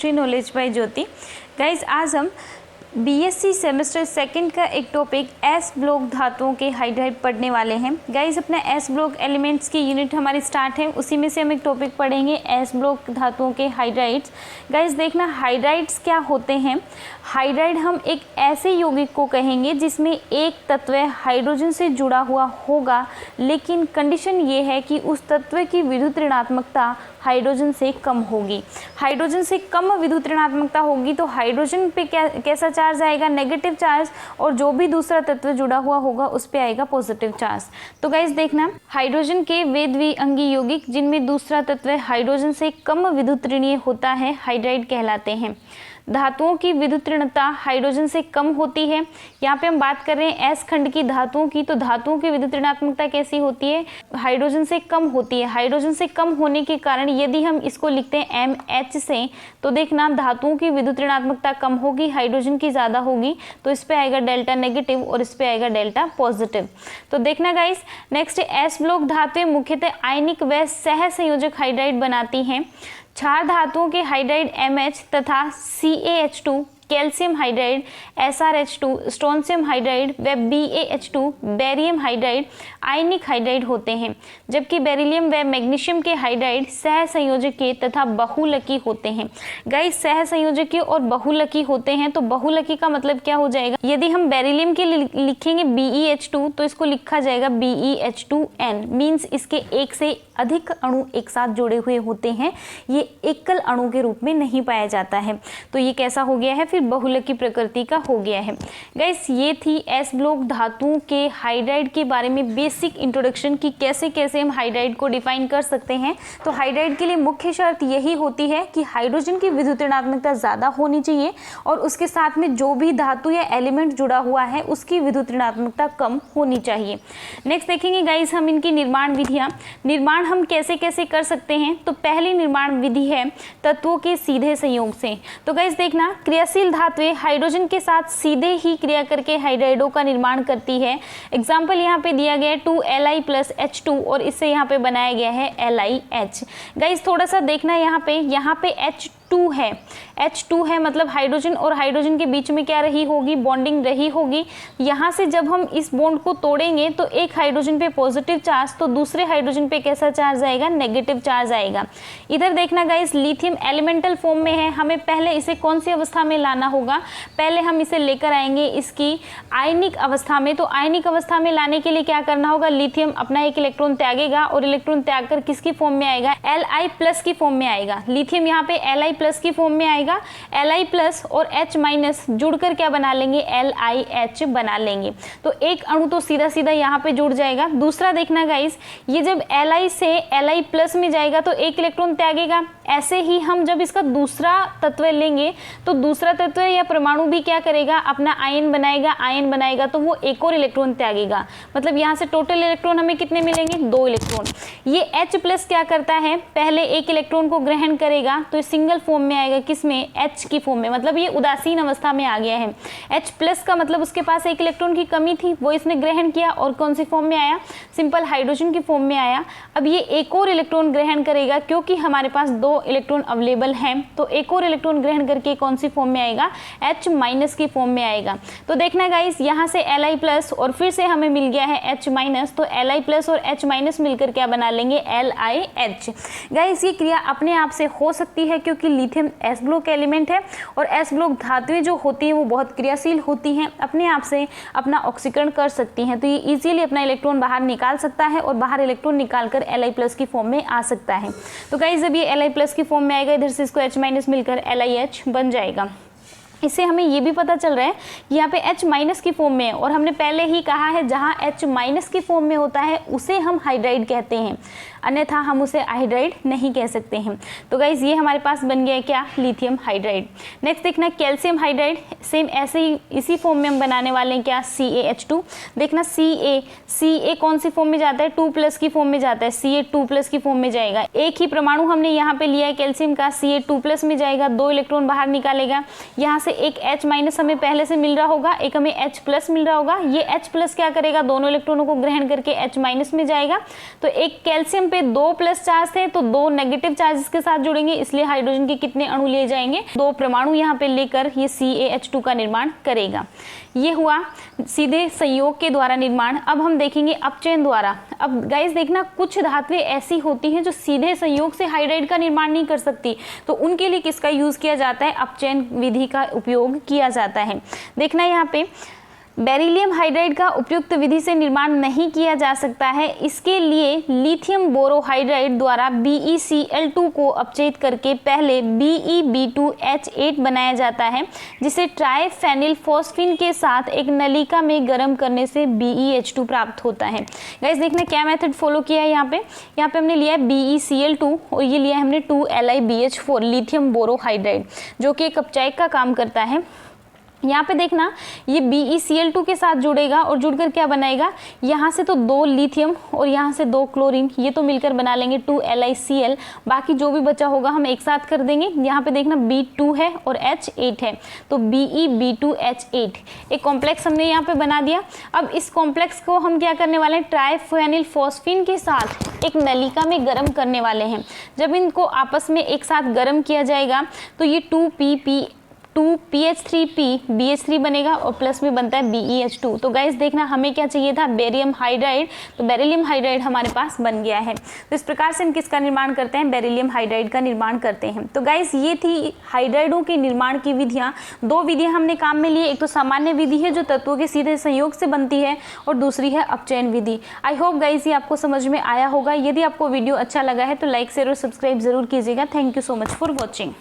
Chemistry knowledge by Jyoti. Guys आज हम BSc semester second का एक टॉपिक एस ब्लॉक धातुओं के हाइड्राइड पढ़ने वाले हैं। गाइज अपना एस ब्लॉक एलिमेंट्स की यूनिट हमारी स्टार्ट है, उसी में से हम एक टॉपिक पढ़ेंगे एस ब्लॉक धातुओं के हाइड्राइड्स। गाइज देखना हाइड्राइड्स क्या होते हैं। हाइड्राइड हम एक ऐसे यौगिक को कहेंगे जिसमें एक तत्व हाइड्रोजन से जुड़ा हुआ होगा, लेकिन कंडीशन ये है कि उस तत्व की विद्युत ऋणात्मकता हाइड्रोजन से कम होगी। हाइड्रोजन से कम विद्युत ऋणात्मकता होगी तो हाइड्रोजन पे कैसा चार्ज आएगा, नेगेटिव चार्ज, और जो भी दूसरा तत्व जुड़ा हुआ होगा उस पे आएगा पॉजिटिव चार्ज। तो गाइस देखना हाइड्रोजन के वेदविअंगी यौगिक जिनमें दूसरा तत्व हाइड्रोजन से कम विद्युत ऋणीय होता है हाइड्राइड कहलाते हैं। धातुओं की विद्युत ऋणता हाइड्रोजन से कम होती है। यहाँ पे हम बात कर रहे हैं एस खंड की धातुओं की, तो धातुओं की विद्युत ऋणात्मकता कैसी होती है, हाइड्रोजन से कम होती है। हाइड्रोजन से कम होने के कारण यदि हम इसको लिखते हैं MH से, तो देखना धातुओं की विद्युत ऋणात्मकता कम होगी, हाइड्रोजन की ज़्यादा होगी, तो इस पे आएगा डेल्टा नेगेटिव और इस पे आएगा डेल्टा पॉजिटिव। तो देखना गाइस नेक्स्ट एस ब्लॉक धातुएं मुख्यतः आयनिक व सह संयोजक हाइड्राइड बनाती हैं। क्षार धातुओं के हाइड्राइड MH तथा CaH2, calcium hydride SrH2, strontium hydride व BaH2 बेरियम हाइड्राइड आयनिक हाइड्राइड होते हैं, जबकि बेरिलियम व मैग्नीशियम के हाइड्राइड सह संयोजकीय तथा बहुलकी होते हैं। गाइस सह संयोजकीय और बहुलकी होते हैं, तो बहुलकी का मतलब क्या हो जाएगा, यदि हम बेरिलियम के लिए लिखेंगे BeH2 तो इसको लिखा जाएगा BeH2N, मीन्स इसके एक से अधिक अणु एक साथ जुड़े हुए होते हैं, ये एकल अणु के रूप में नहीं पाया जाता है। तो ये कैसा हो गया है, फिर बहुलकी प्रकृति का हो गया है। गाइस ये थी एस ब्लॉक धातुओं के हाइड्राइड के बारे में बेसिक इंट्रोडक्शन की कैसे कैसे हम हाइड्राइड को डिफाइन कर सकते हैं। तो हाइड्राइड के लिए मुख्य शर्त यही होती है कि हाइड्रोजन की विद्युत ऋणात्मकता ज़्यादा होनी चाहिए और उसके साथ में जो भी धातु या एलिमेंट जुड़ा हुआ है उसकी विद्युत ऋणात्मकता कम होनी चाहिए। नेक्स्ट देखेंगे गाइस हम इनकी निर्माण विधियाँ। निर्माण हम कैसे कैसे कर सकते हैं, तो पहली निर्माण विधि है तत्वों के सीधे संयोग से। तो गाइस देखना क्रियाशील धातुएं हाइड्रोजन के साथ सीधे ही क्रिया करके हाइड्राइडों का निर्माण करती है। एग्जाम्पल यहाँ पे दिया गया है 2Li+H2 और इससे यहाँ पे बनाया गया है LiH। गाइस थोड़ा सा देखना यहाँ पे H2 है, H2 है मतलब हाइड्रोजन और हाइड्रोजन के बीच में क्या रही होगी, बॉन्डिंग रही होगी। यहाँ से जब हम इस बॉन्ड को तोड़ेंगे तो एक हाइड्रोजन पे पॉजिटिव चार्ज तो दूसरे हाइड्रोजन पे कैसा चार्ज आएगा, नेगेटिव चार्ज आएगा। इधर देखना गाइस लिथियम एलिमेंटल फॉर्म में है, हमें पहले इसे कौन सी अवस्था में लाना होगा, पहले हम इसे लेकर आएंगे इसकी आयनिक अवस्था में। तो आयनिक अवस्था में लाने के लिए क्या करना होगा, लिथियम अपना एक इलेक्ट्रॉन त्यागेगा और इलेक्ट्रॉन त्याग कर किसकी फॉर्म में आएगा, Li+ की फॉर्म में आएगा। लिथियम यहाँ पे Li+ की फॉर्म में आएगा, Li+ और H- जुड़कर क्या बना लेंगे, LiH बना लेंगे। तो एक अणु तो सीधा सीधा यहाँ पे जुड़ जाएगा। दूसरा देखना गाइस ये जब Li से Li+ में जाएगा तो एक इलेक्ट्रॉन त्यागेगा। ऐसे ही हम जब इसका दूसरा तत्व लेंगे तो दूसरा तत्व या परमाणु भी क्या करेगा, अपना आयन बनाएगा तो वो एक और इलेक्ट्रॉन त्यागेगा। मतलब यहाँ से टोटल इलेक्ट्रॉन हमें कितने मिलेंगे, 2 इलेक्ट्रॉन। ये H+ क्या करता है, पहले एक इलेक्ट्रॉन को ग्रहण करेगा तो सिंगल फॉर्म में आएगा, किसमें, H की फॉर्म में, मतलब ये उदासीन अवस्था में आ गया है। H+ का मतलब उसके पास एक इलेक्ट्रॉन की कमी थी, वो इसने ग्रहण किया और कौन सी फॉर्म में आया, सिंपल हाइड्रोजन की फॉर्म में आया। अब ये एक और इलेक्ट्रॉन ग्रहण करेगा क्योंकि हमारे पास 2 इलेक्ट्रॉन अवेलेबल हैं, तो एक और इलेक्ट्रॉन ग्रहण करके कौन सी फॉर्म में आएगा, H- की फॉर्म में आएगा। तो देखना गाइस यहाँ से Li+ और फिर से हमें मिल गया है H-, तो Li+ और H- मिलकर क्या बना लेंगे, LiH। गाइस ये क्रिया अपने आप से हो सकती है क्योंकि लिथियम एस ब्लॉक एलिमेंट है और एस ब्लॉक धातुएं जो होती हैं वो बहुत क्रियाशील होती हैं, अपने आप से अपना ऑक्सीकरण कर सकती हैं, तो ये इजीली अपना इलेक्ट्रॉन बाहर निकाल सकता है और बाहर इलेक्ट्रॉन निकालकर Li+ की फॉर्म में आ सकता है। तो गाइस जब ये Li+ की फॉर्म में आएगा इधर से इसको H- मिलकर LiH बन जाएगा। इससे हमें ये भी पता चल रहा है कि यहाँ पे H- की फॉर्म में है और हमने पहले ही कहा है जहाँ H- की फॉर्म में होता है उसे हम हाइड्राइड कहते हैं, अन्यथा हम उसे हाइड्राइड नहीं कह सकते हैं। तो गाइज ये हमारे पास बन गया है क्या, लिथियम हाइड्राइड। नेक्स्ट देखना कैल्शियम हाइड्राइड, सेम ऐसे ही इसी फॉर्म में हम बनाने वाले हैं क्या, CaH2। देखना Ca कौन सी फॉर्म में जाता है, 2+ की फॉर्म में जाता है, Ca2+ की फॉर्म में जाएगा। एक ही परमाणु हमने यहाँ पे लिया है कैल्शियम का, Ca2+ में जाएगा, 2 इलेक्ट्रॉन बाहर निकालेगा। यहाँ से एक H- हमें पहले से मिल रहा होगा, एक हमें H+ मिल रहा होगा। ये H+ क्या करेगा, दोनों इलेक्ट्रॉनों को ग्रहण करके H- में जाएगा। तो एक कैल्शियम पे 2 प्लस चार्ज थे तो 2 नेगेटिव चार्जेस के साथ जुड़ेंगे, इसलिए हाइड्रोजन के कितने अणु लिए जाएंगे, 2 परमाणु यहाँ पे लेकर ये CaH2 का निर्माण करेगा। ये हुआ सीधे संयोग के द्वारा निर्माण। अब हम देखेंगे अपचयन द्वारा। अब गाइस देखना, कुछ धातुएं ऐसी होती हैं जो सीधे संयोग से हाइड्राइड का निर्माण नहीं कर सकती, तो उनके लिए किसका यूज किया जाता है, अपचयन विधि का उपयोग किया जाता है। देखना यहाँ पे बेरिलियम हाइड्राइड का उपयुक्त विधि से निर्माण नहीं किया जा सकता है, इसके लिए लिथियम बोरोहाइड्राइड द्वारा BeCl2 को अपचयित करके पहले BeB2H8 बनाया जाता है, जिसे ट्राइफेनिल फॉस्फीन के साथ एक नलिका में गर्म करने से BeH2 प्राप्त होता है। गाइस देखना क्या मेथड फॉलो किया है, यहाँ पे हमने लिया है BeCl2 और ये लिया है हमने 2LiBH4 लिथियम बोरोहाइड्राइड, जो कि एक अपचायक का काम करता है। यहाँ पे देखना ये BeCl2 के साथ जुड़ेगा और जुड़कर क्या बनाएगा, यहाँ से तो 2 लिथियम और यहाँ से 2 क्लोरीन, ये तो मिलकर बना लेंगे 2LiCl। बाकी जो भी बचा होगा हम एक साथ कर देंगे। यहाँ पे देखना B2 है और H8 है, तो BeB2H8 एक कॉम्प्लेक्स हमने यहाँ पे बना दिया। अब इस कॉम्प्लेक्स को हम क्या करने वाले हैं, ट्राइफेनिल फॉस्फीन के साथ एक नलिका में गर्म करने वाले हैं। जब इनको आपस में एक साथ गर्म किया जाएगा तो ये 2PH3P BH3 बनेगा और प्लस में बनता है BeH2। तो गाइस देखना हमें क्या चाहिए था, बेरियम हाइड्राइड, तो बेरिलियम हाइड्राइड हमारे पास बन गया है। तो इस प्रकार से हम किसका निर्माण करते हैं, बेरिलियम हाइड्राइड का निर्माण करते हैं। तो गाइस ये थी हाइड्राइडों के निर्माण की विधियाँ। 2 विधियाँ हमने काम में लिए, एक तो सामान्य विधि है जो तत्वों के सीधे संयोग से बनती है और दूसरी है अपचयन विधि। आई होप गाइस ये आपको समझ में आया होगा। यदि आपको वीडियो अच्छा लगा है तो लाइक शेयर और सब्सक्राइब जरूर कीजिएगा। Thank you so much for watching.